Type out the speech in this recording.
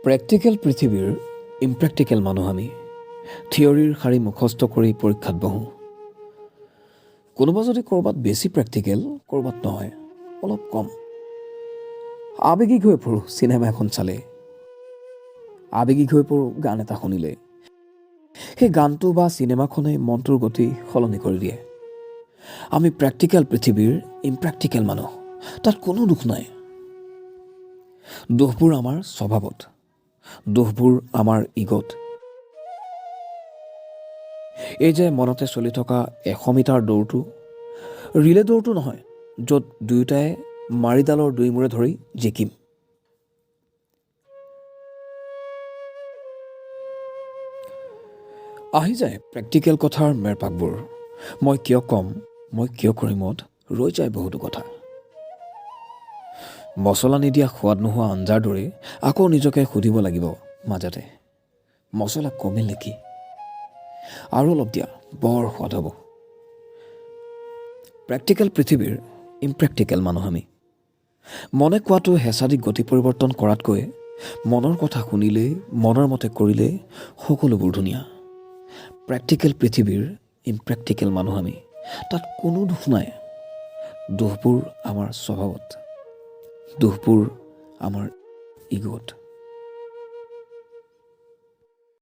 Practical পৃথিৱীৰ ইম্প্ৰেক্টিকেল মানুহ আমি থিয়ৰীৰ শাৰী মুখস্থ কৰি পৰীক্ষাত বহোঁ। কোনোবা যদি ক'ৰবাত বেছি প্ৰেক্টিকেল, ক'ৰবাত নহয়, অলপ কম। আৱেগিক হৈ পৰোঁ চিনেমা এখন চালে, আৱেগিক হৈ পৰোঁ গান এটা শুনিলে। সেই গানটো বা চিনেমাখনে মনটোৰ গতি সলনি কৰি দিয়ে। আমি প্ৰেক্টিকেল পৃথিৱীৰ ইম্প্ৰেক্টিকেল মানুহ, তাত কোনো দুখ নাই। দোষবোৰ আমাৰ স্বভাৱত, দোষবোৰ আমাৰ ইগত। এই যে মনতে চলি থকা 100 মিটাৰ দৌৰটো ৰিলে দৌৰটো নহয়, য'ত দুয়োটাই মাৰিডালৰ দুই মূৰে ধৰি জিকিম। আহি যায় প্ৰেক্টিকেল কথাৰ মেৰপাকবোৰ। মই কিয় ক'ম, মই কিয় কৰিমত ৰৈ যায় বহুতো কথা। মছলা নিদিয়া সোৱাদ নোহোৱা আঞ্জাৰ দৰে আকৌ নিজকে সুধিব লাগিব মাজতে, মছলা কমিল নেকি, আৰু অলপ দিয়া, বৰ সোৱাদ হ'ব। প্ৰেক্টিকেল পৃথিৱীৰ ইম্প্ৰেক্টিকেল মানুহ আমি। মনে কোৱাটো হেঁচা দি গতি পৰিৱৰ্তন কৰাতকৈ মনৰ কথা শুনিলেই, মনৰ মতে কৰিলে সকলোবোৰ ধুনীয়া। প্ৰেক্টিকেল পৃথিৱীৰ ইম্প্ৰেক্টিকেল মানুহ আমি, তাত কোনো দোষ নাই। দোষবোৰ আমাৰ স্বভাৱত, দোষবোৰ আমাৰ ইগত।